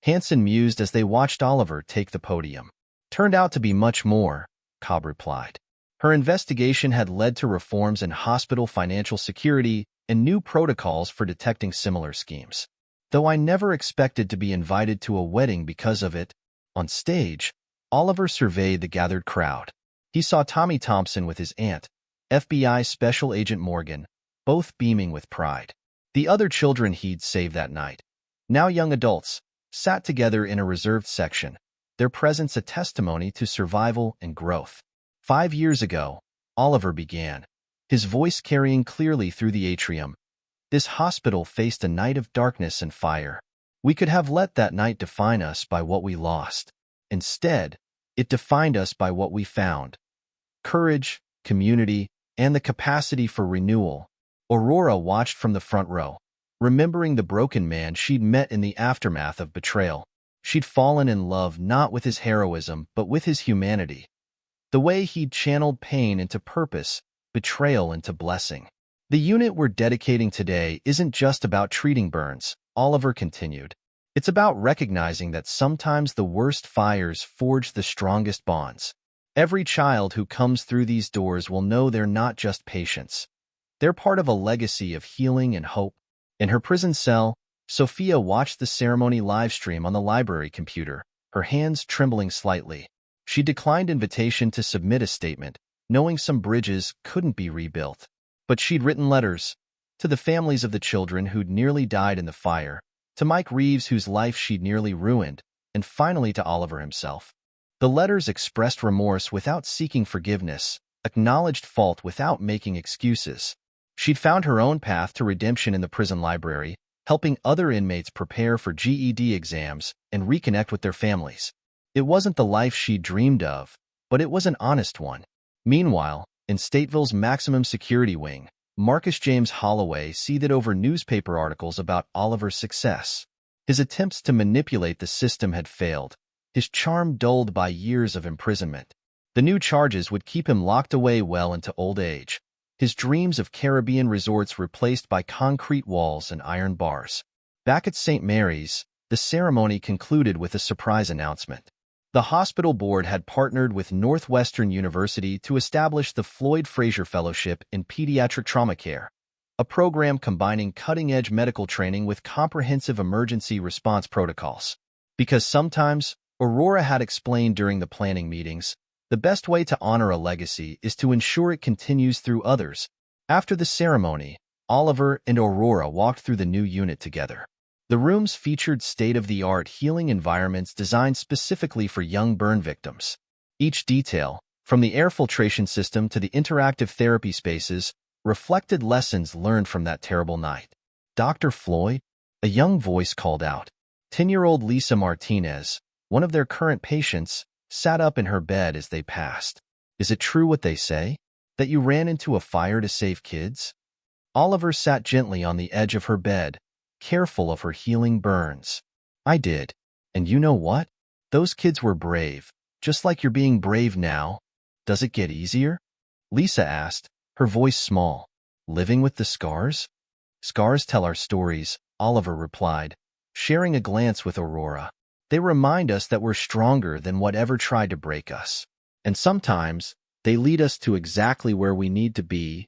Speaker 1: Hansen mused as they watched Oliver take the podium. Turned out to be much more, Cobb replied. Her investigation had led to reforms in hospital financial security and new protocols for detecting similar schemes. Though I never expected to be invited to a wedding because of it. On stage, Oliver surveyed the gathered crowd. He saw Tommy Thompson with his aunt, FBI Special Agent Morgan, both beaming with pride. The other children he'd saved that night, now young adults, sat together in a reserved section, their presence a testimony to survival and growth. 5 years ago, Oliver began, his voice carrying clearly through the atrium. This hospital faced a night of darkness and fire. We could have let that night define us by what we lost. Instead, it defined us by what we found. Courage, community, and the capacity for renewal. Aurora watched from the front row, remembering the broken man she'd met in the aftermath of betrayal. She'd fallen in love not with his heroism but with his humanity. The way he'd channeled pain into purpose, betrayal into blessing. The unit we're dedicating today isn't just about treating burns, Oliver continued. It's about recognizing that sometimes the worst fires forge the strongest bonds. Every child who comes through these doors will know they're not just patients. They're part of a legacy of healing and hope. In her prison cell, Sophia watched the ceremony livestream on the library computer, her hands trembling slightly. She declined invitation to submit a statement, knowing some bridges couldn't be rebuilt. But she'd written letters to the families of the children who'd nearly died in the fire, to Mike Reeves whose life she'd nearly ruined, and finally to Oliver himself. The letters expressed remorse without seeking forgiveness, acknowledged fault without making excuses. She'd found her own path to redemption in the prison library, helping other inmates prepare for GED exams and reconnect with their families. It wasn't the life she dreamed of, but it was an honest one. Meanwhile, in Stateville's maximum security wing, Marcus James Holloway seethed over newspaper articles about Oliver's success. His attempts to manipulate the system had failed, his charm dulled by years of imprisonment. The new charges would keep him locked away well into old age, his dreams of Caribbean resorts replaced by concrete walls and iron bars. Back at St. Mary's, the ceremony concluded with a surprise announcement. The hospital board had partnered with Northwestern University to establish the Floyd Fraser Fellowship in Pediatric Trauma Care, a program combining cutting-edge medical training with comprehensive emergency response protocols. Because sometimes, Aurora had explained during the planning meetings, the best way to honor a legacy is to ensure it continues through others. After the ceremony, Oliver and Aurora walked through the new unit together. The rooms featured state-of-the-art healing environments designed specifically for young burn victims. Each detail, from the air filtration system to the interactive therapy spaces, reflected lessons learned from that terrible night. "Dr. Floyd?" A young voice called out. 10-year-old Lisa Martinez, one of their current patients, sat up in her bed as they passed. "Is it true what they say? That you ran into a fire to save kids?" Oliver sat gently on the edge of her bed, careful of her healing burns. "I did. And you know what? Those kids were brave, just like you're being brave now. Does it get easier?" Lisa asked, her voice small. "Living with the scars?" "Scars tell our stories," Oliver replied, sharing a glance with Aurora. "They remind us that we're stronger than whatever tried to break us. And sometimes, they lead us to exactly where we need to be."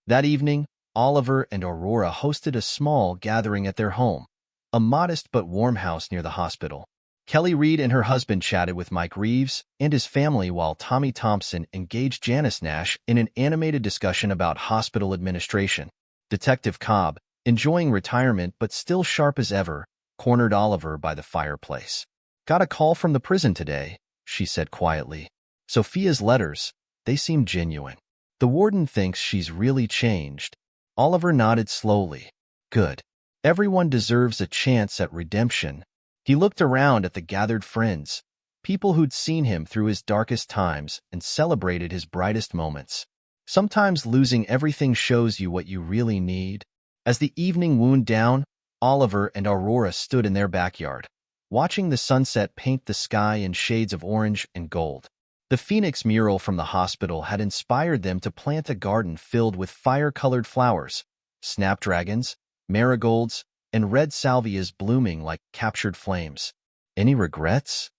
Speaker 1: That evening, Oliver and Aurora hosted a small gathering at their home, a modest but warm house near the hospital. Kelly Reed and her husband chatted with Mike Reeves and his family while Tommy Thompson engaged Janice Nash in an animated discussion about hospital administration. Detective Cobb, enjoying retirement but still sharp as ever, cornered Oliver by the fireplace. "Got a call from the prison today," she said quietly. "Sophia's letters, they seem genuine. The warden thinks she's really changed." Oliver nodded slowly. "Good. Everyone deserves a chance at redemption." He looked around at the gathered friends, people who'd seen him through his darkest times and celebrated his brightest moments. Sometimes losing everything shows you what you really need. As the evening wound down, Oliver and Aurora stood in their backyard, watching the sunset paint the sky in shades of orange and gold. The Phoenix mural from the hospital had inspired them to plant a garden filled with fire-colored flowers, snapdragons, marigolds, and red salvias blooming like captured flames. "Any regrets?"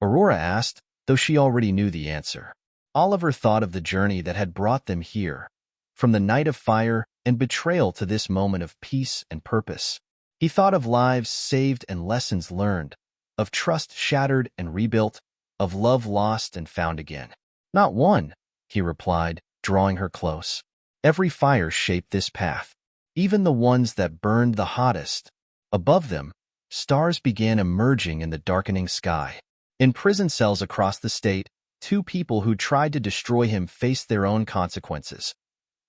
Speaker 1: Aurora asked, though she already knew the answer. Oliver thought of the journey that had brought them here, from the night of fire and betrayal to this moment of peace and purpose. He thought of lives saved and lessons learned, of trust shattered and rebuilt, of love lost and found again. "Not one," he replied, drawing her close. "Every fire shaped this path, even the ones that burned the hottest." Above them, stars began emerging in the darkening sky. In prison cells across the state, two people who tried to destroy him faced their own consequences.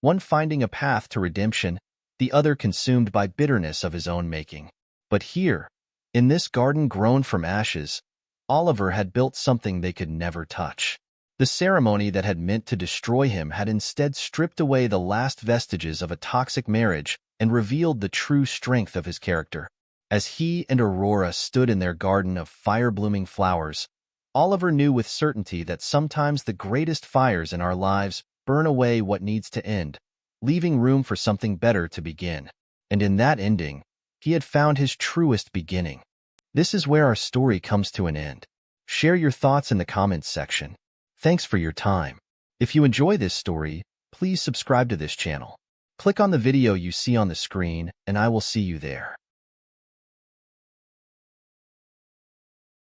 Speaker 1: One finding a path to redemption, the other consumed by bitterness of his own making. But here, in this garden grown from ashes, Oliver had built something they could never touch. The ceremony that had meant to destroy him had instead stripped away the last vestiges of a toxic marriage and revealed the true strength of his character. As he and Aurora stood in their garden of fire-blooming flowers, Oliver knew with certainty that sometimes the greatest fires in our lives burn away what needs to end, leaving room for something better to begin. And in that ending, he had found his truest beginning. This is where our story comes to an end. Share your thoughts in the comments section. Thanks for your time. If you enjoy this story, please subscribe to this channel. Click on the video you see on the screen, and I will see you there.